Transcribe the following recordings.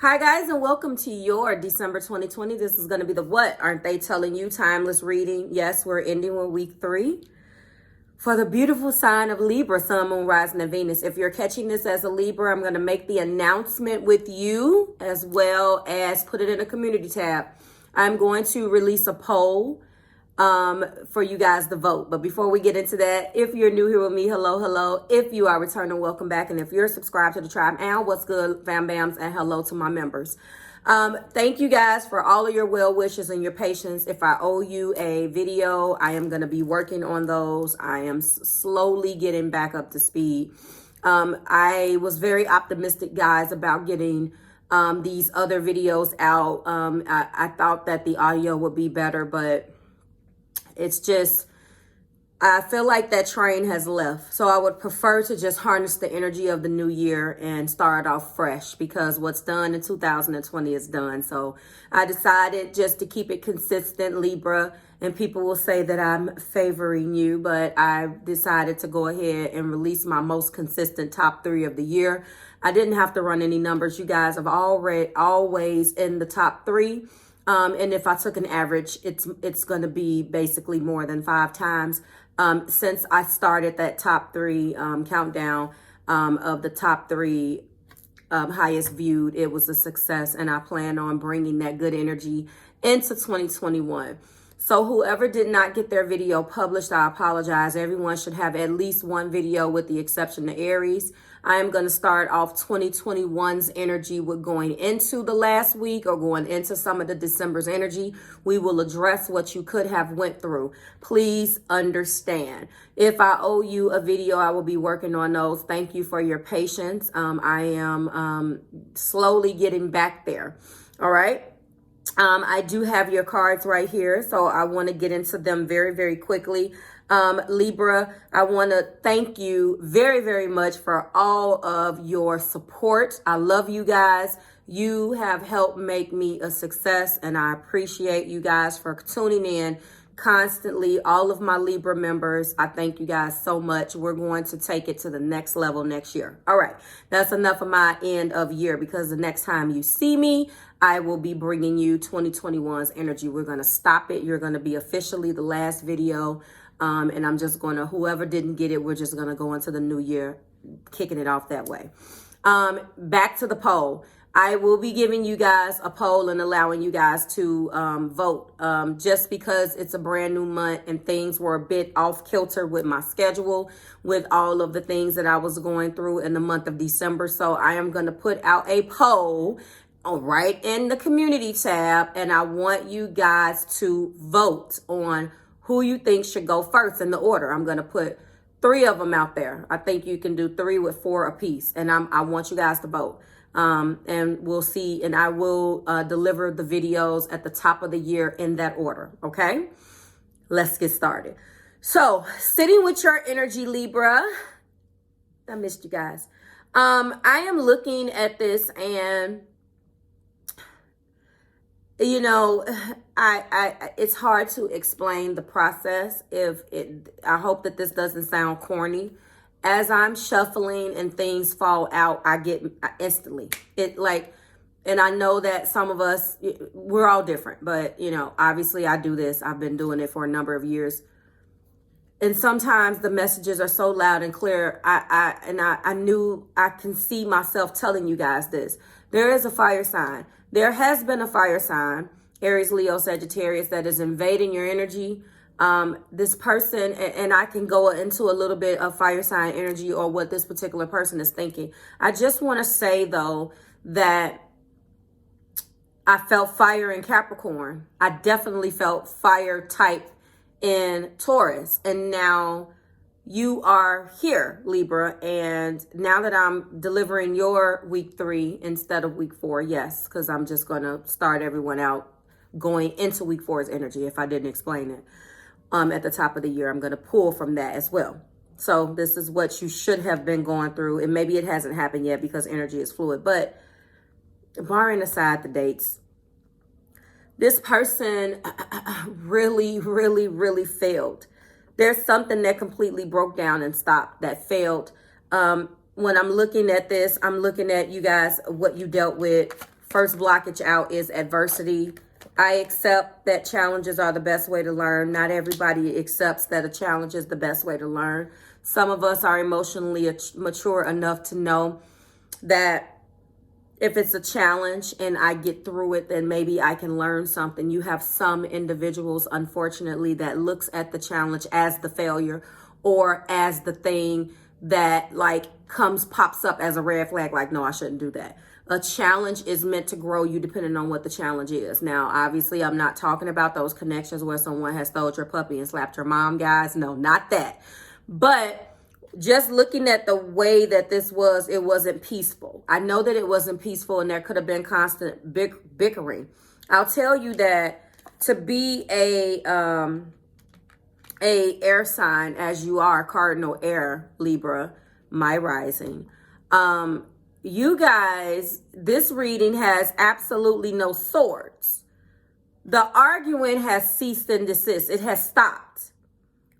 Hi guys, and welcome to your December 2020. This is going to be the What Aren't They Telling You timeless reading. Yes, we're ending with week 3 for the beautiful sign of Libra, Sun, Moon, Rising, and Venus. If you're catching this as a Libra, I'm going to make the announcement with you as well as put it in a community tab. I'm going to release a poll for you guys to vote. But before we get into that, if you're new here with me, hello. If you are returning, welcome back. And if you're subscribed to the tribe, and what's good, fam bams, and hello to my members. Thank you guys for all of your well wishes and your patience. If I owe you a video, I am going to be working on those. I am slowly getting back up to speed. I was very optimistic, guys, about getting these other videos out. I thought that the audio would be better, but it's just, I feel like that train has left. So I would prefer to just harness the energy of the new year and start off fresh, because what's done in 2020 is done. So I decided just to keep it consistent, Libra, and people will say that I'm favoring you, but I decided to go ahead and release my most consistent top 3 of the year. I didn't have to run any numbers. You guys have always in the top 3. And if I took an average, it's going to be basically more than 5 times. Since I started that top 3 countdown of the top 3 highest viewed, it was a success. And I plan on bringing that good energy into 2021. So whoever did not get their video published, I apologize. Everyone should have at least one video, with the exception of Aries. I am going to start off 2021's energy with going into the last week or going into some of the December's energy. We will address what you could have went through. Please understand. If I owe you a video, I will be working on those. Thank you for your patience. I am slowly getting back there. All right. I do have your cards right here, so I want to get into them very, very quickly. Libra, I want to thank you very, very much for all of your support. I love you guys. You have helped make me a success, and I appreciate you guys for tuning in constantly. All of my Libra members, I thank you guys so much. We're going to take it to the next level next year. All right, that's enough of my end of year, because the next time you see me, I will be bringing you 2021's energy. We're going to stop it. You're going to be officially the last video. And I'm just going to, whoever didn't get it, we're just going to go into the new year, kicking it off that way. Back to the poll. I will be giving you guys a poll and allowing you guys to vote, just because it's a brand new month and things were a bit off kilter with my schedule, with all of the things that I was going through in the month of December. So I am going to put out a poll right in the community tab, and I want you guys to vote on who you think should go first in the order. I'm going to put 3 of them out there. I think you can do 3 with 4 apiece, and I want you guys to vote. And we'll see, and I will deliver the videos at the top of the year in that order. Okay, let's get started. So, sitting with your energy, Libra. I missed you guys. I am looking at this, and you know, it's hard to explain the process. I hope that this doesn't sound corny. As I'm shuffling and things fall out, I get instantly and I know that some of us, we're all different, but you know, obviously I do this. I've been doing it for a number of years. And sometimes the messages are so loud and clear. I knew I can see myself telling you guys this. There is a fire sign. There has been a fire sign, Aries, Leo, Sagittarius, that is invading your energy. This person, and I can go into a little bit of fire sign energy or what this particular person is thinking. I just want to say, though, that I felt fire in Capricorn. I definitely felt fire type in Taurus. And now you are here, Libra, and now that I'm delivering your week 3 instead of week 4, yes, because I'm just going to start everyone out going into week 4's energy, if I didn't explain it. At the top of the year, I'm going to pull from that as well. So this is what you should have been going through, and maybe it hasn't happened yet because energy is fluid, but barring aside the dates, this person really, really, really failed. There's something that completely broke down and stopped, that failed. When I'm looking at this, I'm looking at you guys, what you dealt with First blockage out is adversity. I accept that challenges are the best way to learn. Not everybody accepts that a challenge is the best way to learn. Some of us are emotionally mature enough to know that if it's a challenge and I get through it, then maybe I can learn something. You have some individuals, unfortunately, that looks at the challenge as the failure or as the thing that like pops up as a red flag. Like, no, I shouldn't do that. A challenge is meant to grow you depending on what the challenge is. Now, obviously, I'm not talking about those connections where someone has stole your puppy and slapped your mom, guys. No, not that. But just looking at the way that this was, it wasn't peaceful. I know that it wasn't peaceful and there could have been constant bickering. I'll tell you that to be a air sign, as you are, cardinal air, Libra, my rising, you guys, this reading has absolutely no swords. The arguing has ceased and desist. It has stopped.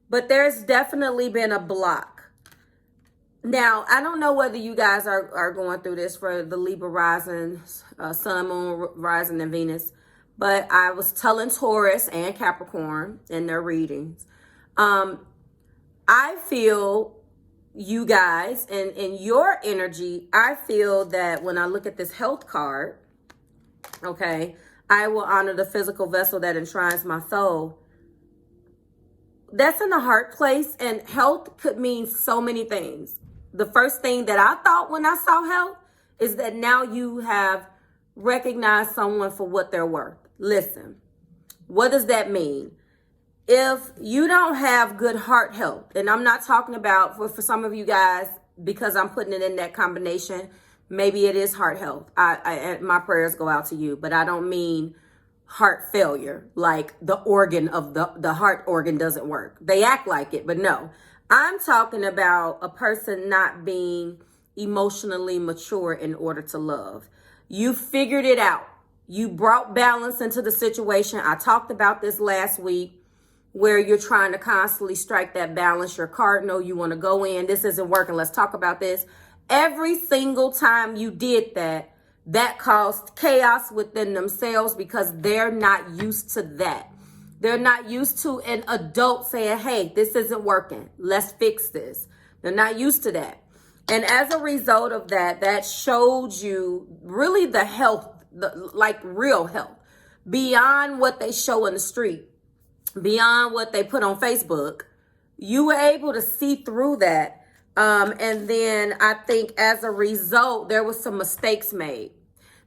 But there's definitely been a block. Now, I don't know whether you guys are going through this for the Libra rising, Sun, Moon, rising, and Venus. But I was telling Taurus and Capricorn in their readings. I feel you guys and in your energy, I feel that when I look at this health card, okay, I will honor the physical vessel that enshrines my soul. That's in the heart place, and health could mean so many things. The first thing that I thought when I saw health is that now you have recognized someone for what they're worth. Listen, what does that mean? If you don't have good heart health, and I'm not talking about for some of you guys, because I'm putting it in that combination, maybe it is heart health. My prayers go out to you, but I don't mean heart failure, like the organ of the heart organ doesn't work. They act like it, but no. I'm talking about a person not being emotionally mature in order to love. You figured it out. You brought balance into the situation. I talked about this last week, where you're trying to constantly strike that balance. You're cardinal. You want to go in. This isn't working. Let's talk about this. Every single time you did that, that caused chaos within themselves because they're not used to that. They're not used to an adult saying, hey, this isn't working. Let's fix this. They're not used to that. And as a result of that, that showed you really the health, like real health, beyond what they show in the street, beyond what they put on Facebook. You were able to see through that. And then I think as a result, there was some mistakes made.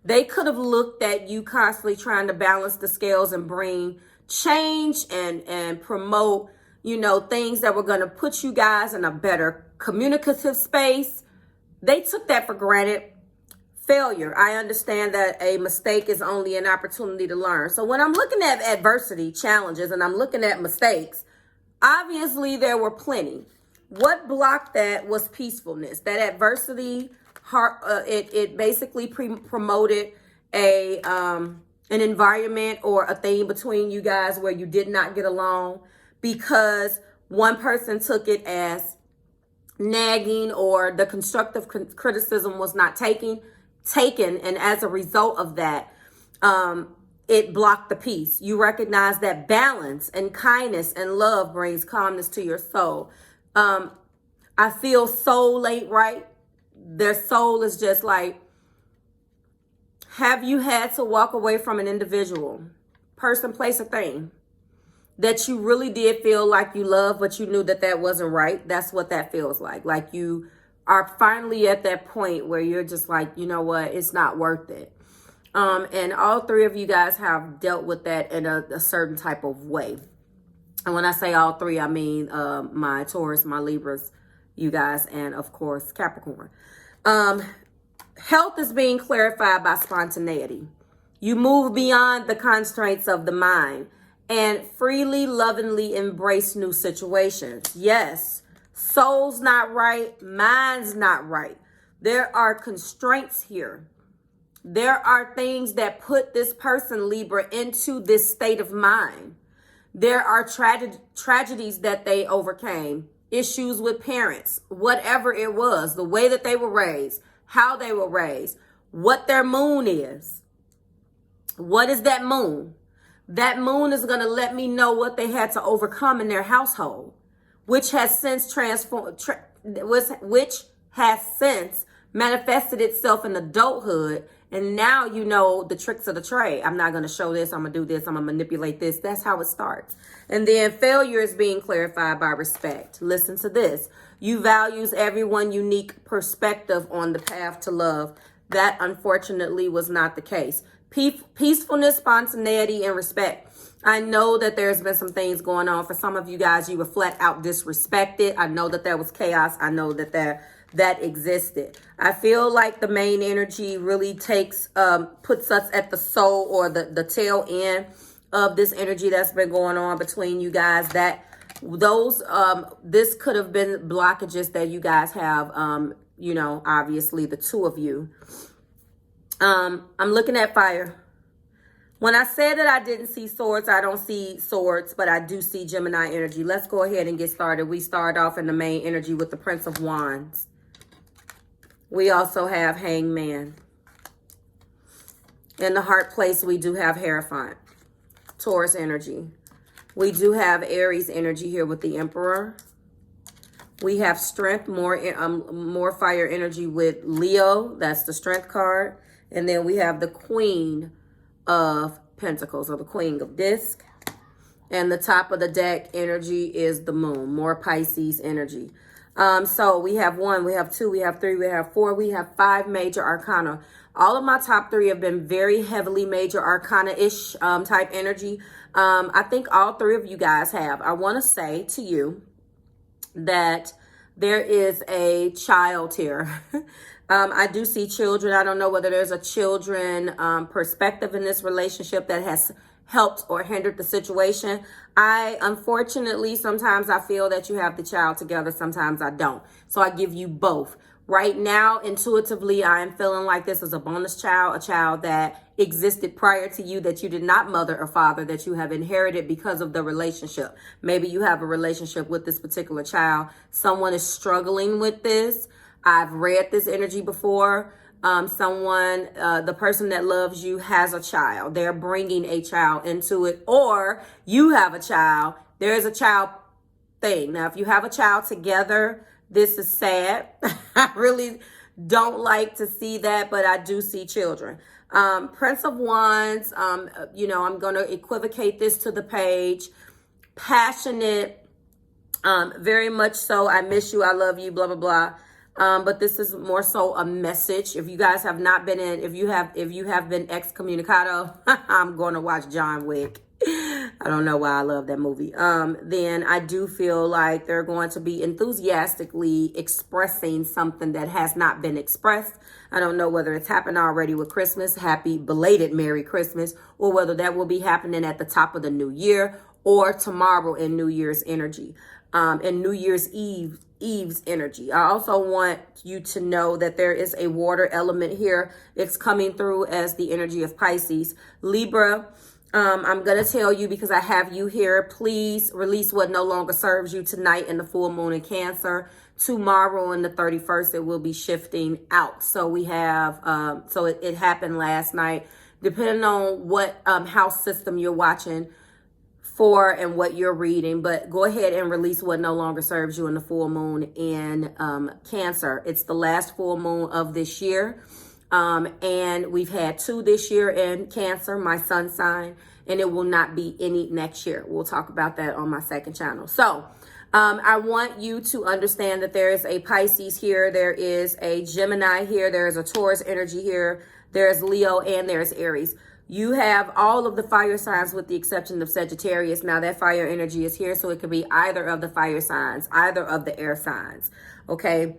They could have looked at you constantly trying to balance the scales and bring change and promote, things that were going to put you guys in a better communicative space. They took that for granted. Failure. I understand that a mistake is only an opportunity to learn. So when I'm looking at adversity, challenges, and I'm looking at mistakes, obviously there were plenty. What blocked that was peacefulness. That adversity, it basically promoted an environment or a thing between you guys where you did not get along because one person took it as nagging or the constructive criticism was not taken, and as a result of that, it blocked the peace. You recognize that balance and kindness and love brings calmness to your soul. I feel soulmate, right? Their soul is just like, have you had to walk away from an individual, person, place, or thing that you really did feel like you loved, but you knew that that wasn't right? That's what that feels like. Like you are finally at that point where you're just like, you know what, it's not worth it. And all three of you guys have dealt with that in a certain type of way. And when I say all three, I mean my Taurus, my Libras, you guys, and of course, Capricorn. Health is being clarified by spontaneity. You move beyond the constraints of the mind and freely, lovingly embrace new situations. Yes, soul's not right, mind's not right. There are constraints here. There are things that put this person, Libra, into this state of mind. There are tragedies that they overcame, issues with parents, whatever it was, the way that they were raised, how they were raised, what their moon is. What is that moon? That moon is going to let me know what they had to overcome in their household, which has since which has since manifested itself in adulthood. And now you know the tricks of the trade. I'm not going to show this. I'm going to do this. I'm going to manipulate this. That's how it starts. And then failure is being clarified by respect. Listen to this. You values everyone's unique perspective on the path to love. That unfortunately was not the case. Peacefulness, spontaneity, and respect. I know that there's been some things going on. For some of you guys, you were flat out disrespected. I know that there was chaos. I know that that existed. I feel like the main energy really takes, puts us at the soul or the tail end of this energy that's been going on between you guys. This could have been blockages that you guys have, you know, obviously the two of you. I'm looking at fire. When I said that I didn't see swords, I don't see swords, but I do see Gemini energy. Let's go ahead and get started. We start off in the main energy with the Prince of Wands. We also have Hangman. In the heart place, we do have Hierophant. Taurus energy. We do have Aries energy here with the Emperor. We have strength, more fire energy with Leo. That's the strength card. And then we have the Queen of Pentacles, or the Queen of Disc. And the top of the deck energy is the Moon, more Pisces energy. So we have 1, we have 2, we have 3, we have 4, we have 5 major arcana. All of my top 3 have been very heavily major arcana-ish type energy. I think all 3 of you guys have. I want to say to you that there is a child here. I do see children. I don't know whether there's a children perspective in this relationship that has helped or hindered the situation. Unfortunately, sometimes I feel that you have the child together. Sometimes I don't. So I give you both. Right now, intuitively, I am feeling like this is a bonus child, a child that existed prior to you, that you did not mother or father, that you have inherited because of the relationship. Maybe you have a relationship with this particular child. Someone is struggling with this. I've read this energy before. The person that loves you has a child. They're bringing a child into it, or you have a child. There is a child thing. Now, if you have a child together, this is sad. I really don't like to see that, but I do see children. Prince of Wands, you know, I'm going to equivocate this to the page. Passionate, very much so. I miss you. I love you, blah, blah, blah. But this is more so a message. If you guys have not been if you have been excommunicado, I'm going to watch John Wick. I don't know why I love that movie. Then I do feel like they're going to be enthusiastically expressing something that has not been expressed. I don't know whether it's happened already with Christmas. Happy belated Merry Christmas. Or whether that will be happening at the top of the new year or tomorrow in New Year's energy. And New Year's Eve's energy. I also want you to know that there is a water element here. It's coming through as the energy of Pisces. Libra, I'm going to tell you because I have you here. Please release what no longer serves you tonight in the full moon in Cancer. Tomorrow in the 31st, it will be shifting out. So we have, it happened last night. Depending on what house system you're watching for and what you're reading, but go ahead and release what no longer serves you in the full moon in Cancer. It's the last full moon of this year. And we've had 2 this year in Cancer, my sun sign, and it will not be any next year. We'll talk about that on my second channel. So I want you to understand that there is a Pisces here. There is a Gemini here. There is a Taurus energy here. There's Leo and there's Aries. You have all of the fire signs with the exception of Sagittarius. Now that fire energy is here, so it could be either of the fire signs, either of the air signs, okay,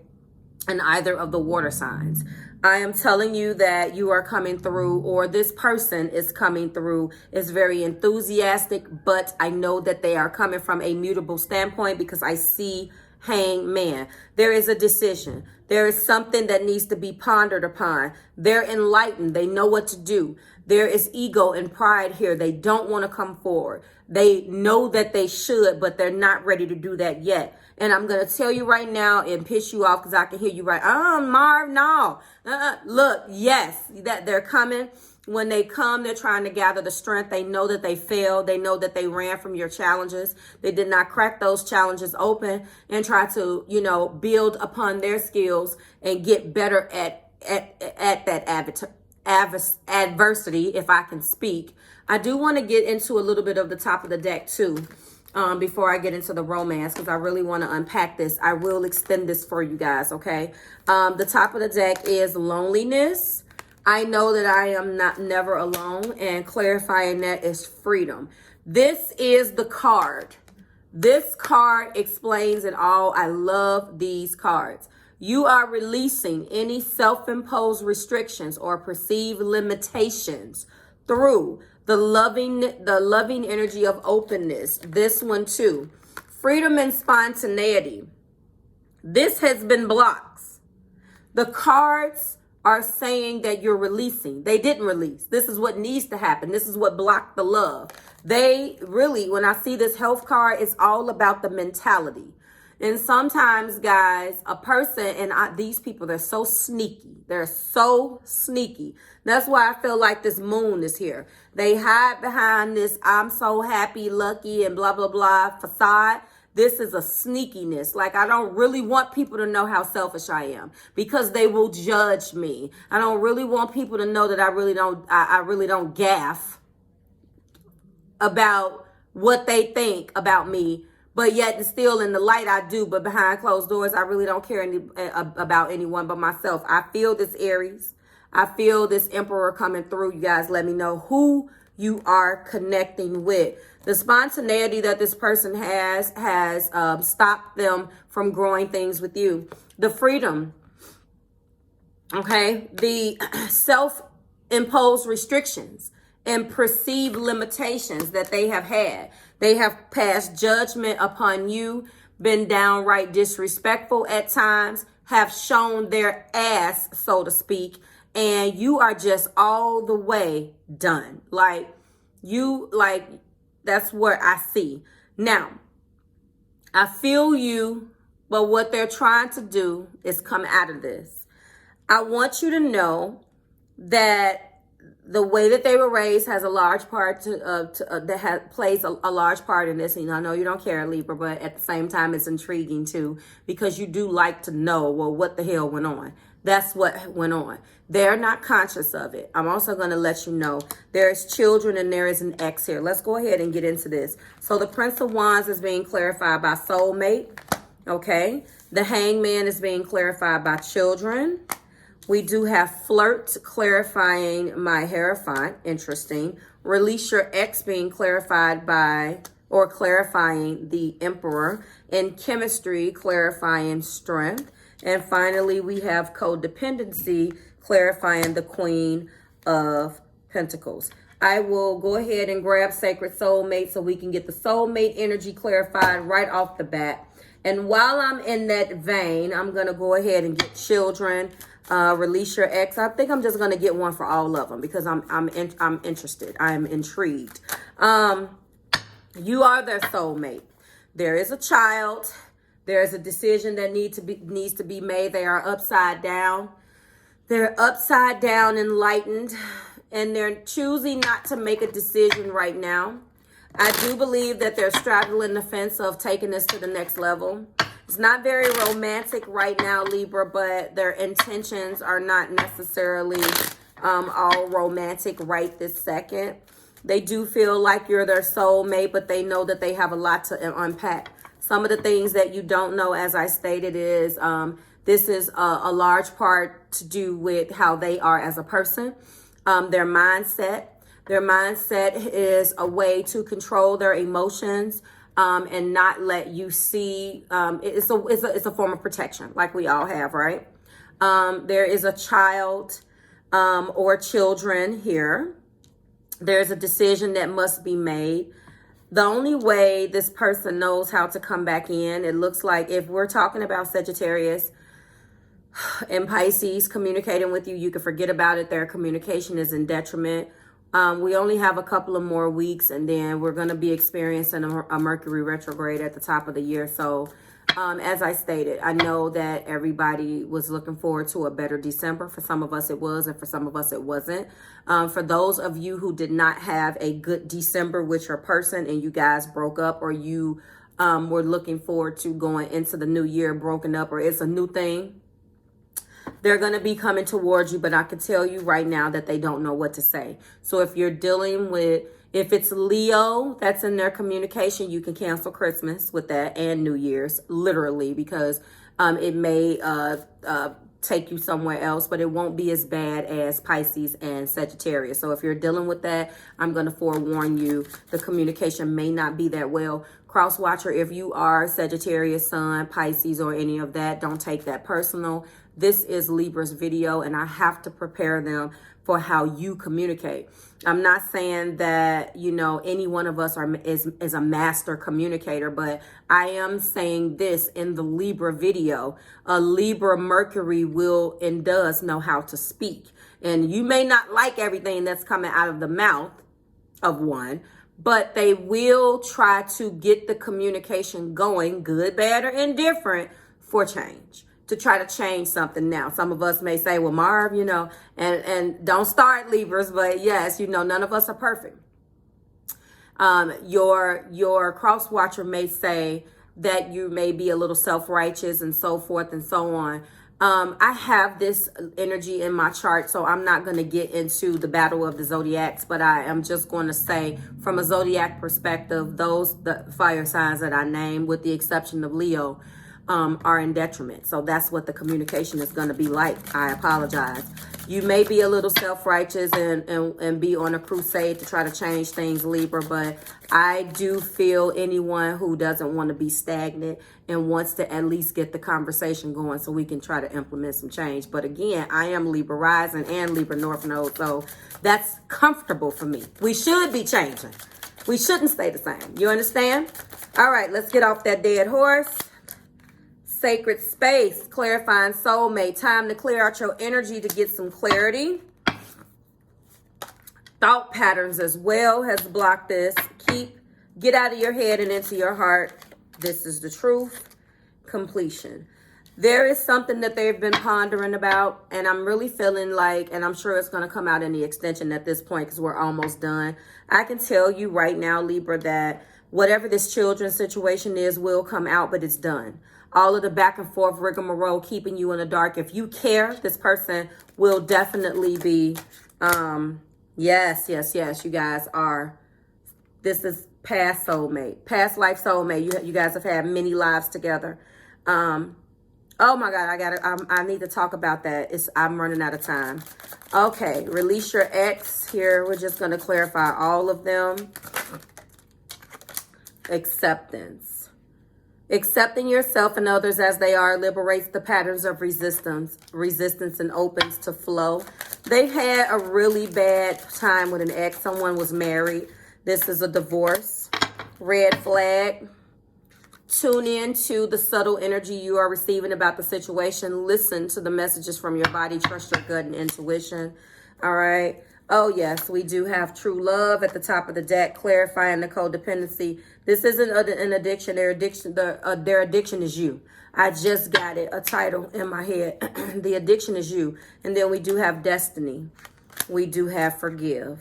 and either of the water signs. I am telling you that you are coming through, or this person is coming through, is very enthusiastic, but I know that they are coming from a mutable standpoint because I see Hangman. There is a decision. There is something that needs to be pondered upon. They're enlightened. They know what to do. There is ego and pride here. They don't want to come forward. They know that they should, but they're not ready to do that yet. And I'm going to tell you right now and piss you off because I can hear you right. Marv, no. Look, yes, that they're coming. When they come, they're trying to gather the strength. They know that they failed. They know that they ran from your challenges. They did not crack those challenges open and try to, you know, build upon their skills and get better at that adversity, if I can speak. I do want to get into a little bit of the top of the deck too, before I get into the romance, because I really want to unpack this. I will extend this for you guys, okay? The top of the deck is loneliness. I know that I am never alone, and clarifying that is freedom. This is the card. This card explains it all. I love these cards. You are releasing any self-imposed restrictions or perceived limitations through the loving energy of openness. This one too. Freedom and spontaneity. This has been blocked. The cards are saying that you're releasing. They didn't release. This is what needs to happen. This is what blocked the love. They really, when I see this health card, it's all about the mentality. And sometimes, guys, a person, and these people, they're so sneaky. They're so sneaky. That's why I feel like this moon is here. They hide behind this I'm so happy, lucky, and blah, blah, blah facade. This is a sneakiness. Like, I don't really want people to know how selfish I am because they will judge me. I don't really want people to know that I really don't gaff about what they think about me. But yet still in the light I do, but behind closed doors, I really don't care about anyone but myself. I feel this Aries. I feel this Emperor coming through. You guys let me know who you are connecting with. The spontaneity that this person has stopped them from growing things with you. The freedom, okay? The self-imposed restrictions and perceived limitations that they have had. They have passed judgment upon you, been downright disrespectful at times, have shown their ass, so to speak, and you are just all the way done. That's what I see. Now, I feel you, but what they're trying to do is come out of this. I want you to know that the way that they were raised has a large part plays a large part in this. And I know you don't care, Libra, but at the same time, it's intriguing too, because you do like to know, well, what the hell went on? That's what went on. They're not conscious of it. I'm also going to let you know there's children and there is an ex here. Let's go ahead and get into this. So the Prince of Wands is being clarified by soulmate. Okay. The Hangman is being clarified by children. We do have Flirt clarifying my Hierophant. Interesting. Release your ex being clarified by, or clarifying the Emperor. And Chemistry clarifying strength. And finally, we have Codependency clarifying the Queen of Pentacles. I will go ahead and grab Sacred Soulmate so we can get the soulmate energy clarified right off the bat. And while I'm in that vein, I'm going to go ahead and get children. Release your ex. I think I'm just going to get one for all of them because I'm interested. I'm intrigued. You are their soulmate. There is a child. There is a decision that needs to be made. They are upside down. They're upside down enlightened, and they're choosing not to make a decision right now. I do believe that they're straddling the fence of taking this to the next level. It's not very romantic right now, Libra, but their intentions are not necessarily all romantic right this second. They do feel like you're their soulmate, but they know that they have a lot to unpack. Some of the things that you don't know, as I stated, is this is a large part to do with how they are as a person, their mindset. Their mindset is a way to control their emotions and not let you see. It's a form of protection, like we all have, right? There is a child or children here. There's a decision that must be made. The only way this person knows how to come back in, it looks like, if we're talking about Sagittarius and Pisces communicating with you, you can forget about it. Their communication is in detriment. We only have a couple of more weeks, and then we're going to be experiencing a Mercury retrograde at the top of the year. So As I stated, I know that everybody was looking forward to a better December. For some of us it was, and for some of us it wasn't. For those of you who did not have a good December with your person and you guys broke up, or you were looking forward to going into the new year broken up, or it's a new thing, they're going to be coming towards you, but I can tell you right now that they don't know what to say. So if you're dealing with, if it's Leo that's in their communication, you can cancel Christmas with that and New Year's, literally, because it may take you somewhere else, but it won't be as bad as Pisces and Sagittarius. So if you're dealing with that, I'm going to forewarn you, the communication may not be that well. Cross watcher, if you are Sagittarius, Sun, Pisces, or any of that, don't take that personal. This is Libra's video, and I have to prepare them for how you communicate. I'm not saying that, you know, any one of us is a master communicator, but I am saying this in the Libra video. A Libra Mercury will and does know how to speak. And you may not like everything that's coming out of the mouth of one, but they will try to get the communication going, good, bad, or indifferent, for change, to try to change something. Now, some of us may say, well, Marv, you know, and don't start, Libras, but yes, you know, none of us are perfect. Your cross watcher may say that you may be a little self-righteous and so forth and so on. I have this energy in my chart, so I'm not going to get into the battle of the zodiacs, but I am just going to say, from a zodiac perspective, the fire signs that I named, with the exception of Leo, are in detriment. So that's what the communication is going to be like. I apologize. You may be a little self-righteous and be on a crusade to try to change things, Libra, but I do feel anyone who doesn't want to be stagnant and wants to at least get the conversation going so we can try to implement some change. But again, I am Libra rising and Libra North Node, so that's comfortable for me. We should be changing. We shouldn't stay the same. You understand? All right, let's get off that dead horse. Sacred space, clarifying soulmate. Time to clear out your energy to get some clarity. Thought patterns as well has blocked this. Get out of your head and into your heart. This is the truth. Completion. There is something that they've been pondering about, and I'm really feeling like, and I'm sure it's going to come out in the extension at this point because we're almost done. I can tell you right now, Libra, that whatever this children's situation is will come out, but it's done. All of the back and forth rigmarole keeping you in the dark. If you care, this person will definitely be, yes, you guys are, this is past soulmate, past life soulmate. You guys have had many lives together. Oh my God, I need to talk about that. I'm running out of time. Okay, release your ex here. We're just going to clarify all of them. Acceptance. Accepting yourself and others as they are liberates the patterns of resistance and opens to flow. They've had a really bad time with an ex. Someone was married. This is a divorce. Red flag. Tune in to the subtle energy you are receiving about the situation. Listen to the messages from your body. Trust your gut and intuition. All right. Oh, yes, we do have true love at the top of the deck, clarifying the codependency. This isn't an addiction. Their addiction is you. I just got it, a title in my head. The addiction is you. And then we do have destiny. We do have forgive.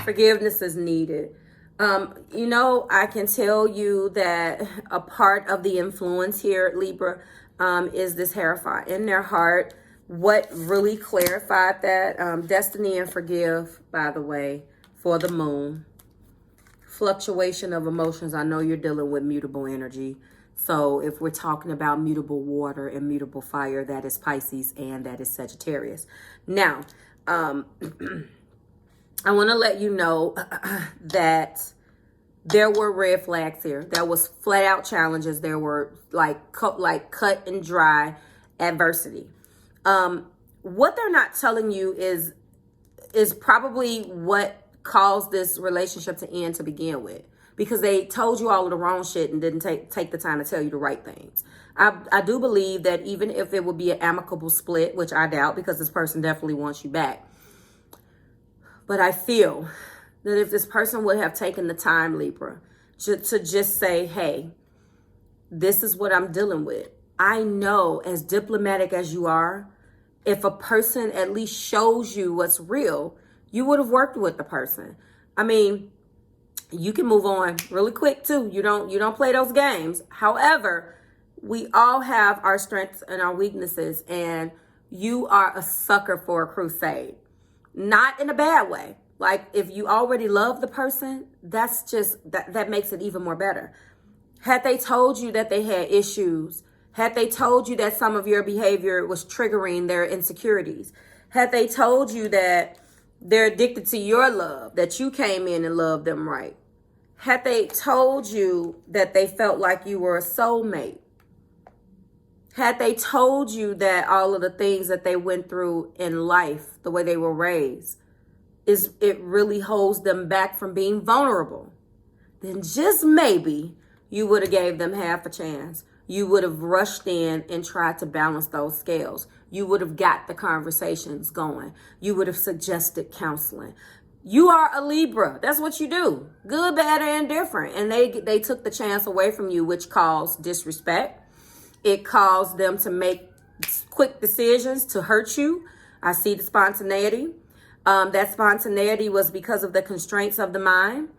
Forgiveness is needed. You know, I can tell you that a part of the influence here, Libra, is this Hierophant in their heart. What really clarified that, destiny and forgive, by the way, for the moon. Fluctuation of emotions. I know you're dealing with mutable energy. So if we're talking about mutable water and mutable fire, that is Pisces and that is Sagittarius. Now, I want to let you know that there were red flags here. There was flat out challenges. There were like cut and dry adversity. What they're not telling you is probably what caused this relationship to end to begin with, because they told you all of the wrong shit and didn't take the time to tell you the right things. I do believe that even if it would be an amicable split, which I doubt because this person definitely wants you back, but I feel that if this person would have taken the time, Libra, to just say, hey, this is what I'm dealing with. I know, as diplomatic as you are, if a person at least shows you what's real, you would have worked with the person. I mean, you can move on really quick too. You don't play those games. However, we all have our strengths and our weaknesses, and you are a sucker for a crusade. Not in a bad way. Like, if you already love the person, that's just, that makes it even more better. Had they told you that they had issues, had they told you that some of your behavior was triggering their insecurities, had they told you that they're addicted to your love, that you came in and loved them right, had they told you that they felt like you were a soulmate, had they told you that all of the things that they went through in life, the way they were raised, it really holds them back from being vulnerable, then just maybe you would have gave them half a chance. You would have rushed in and tried to balance those scales. You would have got the conversations going. You would have suggested counseling. You are a Libra. That's what you do. Good, bad, and indifferent. And they took the chance away from you, which caused disrespect. It caused them to make quick decisions to hurt you. I see the spontaneity. That spontaneity was because of the constraints of the mind.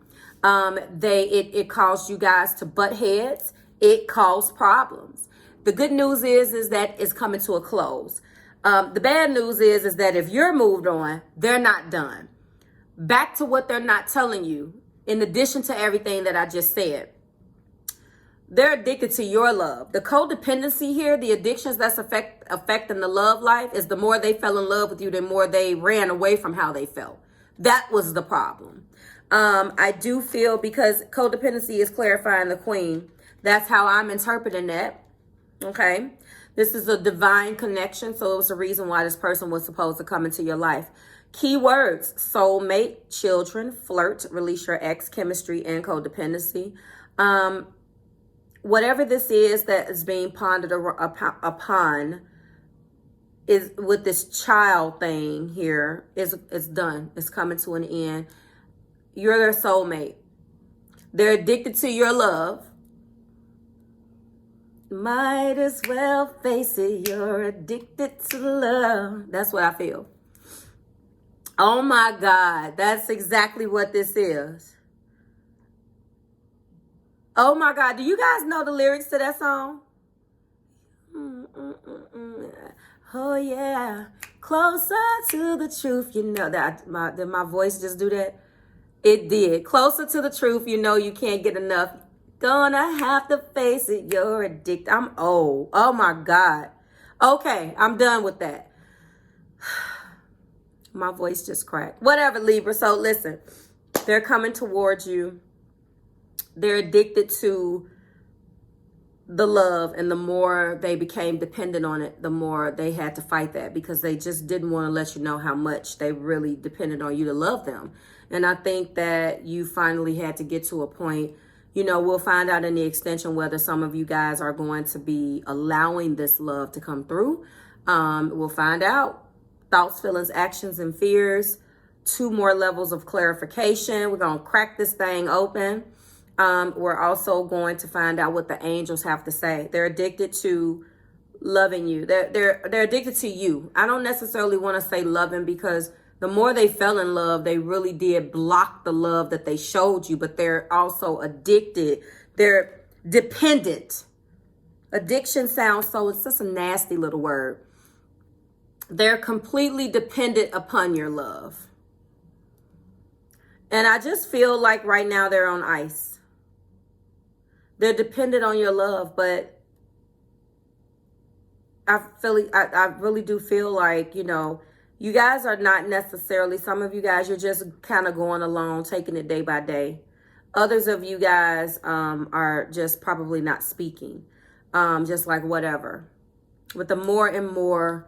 It caused you guys to butt heads. It caused problems. The good news is that it's coming to a close. The bad news is that if you're moved on, they're not done. Back to what they're not telling you, in addition to everything that I just said. They're addicted to your love. The codependency here, the addictions that's affecting the love life, is the more they fell in love with you, the more they ran away from how they felt. That was the problem. I do feel, because codependency is clarifying the queen, that's how I'm interpreting that. Okay. This is a divine connection. So it was the reason why this person was supposed to come into your life. Keywords: soulmate, children, flirt, release your ex, chemistry, and codependency. Whatever this is that is being pondered upon is with this child thing here is done. It's coming to an end. You're their soulmate. They're addicted to your love. Might as well face it, you're addicted to love. That's what I feel. Oh my God, that's exactly what this is. Oh my God, do you guys know the lyrics to that song? Oh yeah, closer to the truth, you know. Did my voice just do that? It did. Closer to the truth, you know you can't get enough. Gonna have to face it, you're addicted. I'm old. Oh my God. Okay, I'm done with that. My voice just cracked. Whatever, Libra. So listen, they're coming towards you. They're addicted to the love, and the more they became dependent on it, the more they had to fight that, because they just didn't want to let you know how much they really depended on you to love them. And I think that you finally had to get to a point. You know, we'll find out in the extension whether some of you guys are going to be allowing this love to come through. We'll find out. Thoughts, feelings, actions, and fears. 2 more levels of clarification. We're going to crack this thing open. We're also going to find out what the angels have to say. They're addicted to loving you. They're addicted to you. I don't necessarily want to say loving, because the more they fell in love, they really did block the love that they showed you, but they're also addicted. They're dependent. Addiction sounds so, it's just a nasty little word. They're completely dependent upon your love. And I just feel like right now they're on ice. They're dependent on your love, but I really do feel like, you know, you guys are not necessarily, some of you guys, you're just kind of going along, taking it day by day. Others of you guys are just probably not speaking, just like whatever. But the more and more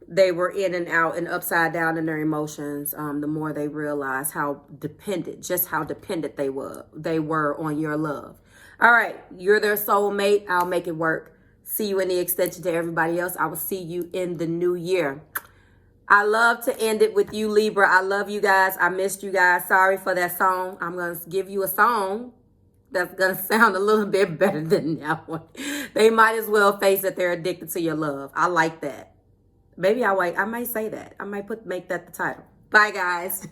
they were in and out and upside down in their emotions, the more they realized how dependent they were on your love. All right, you're their soulmate. I'll make it work. See you in the extension. To everybody else, I will see you in the new year. I love to end it with you, Libra. I love you guys. I missed you guys. Sorry for that song. I'm going to give you a song That's going to sound a little bit better than that one. They might as well face that they're addicted to your love. I like that. Maybe I might say that. I might make that the title. Bye, guys.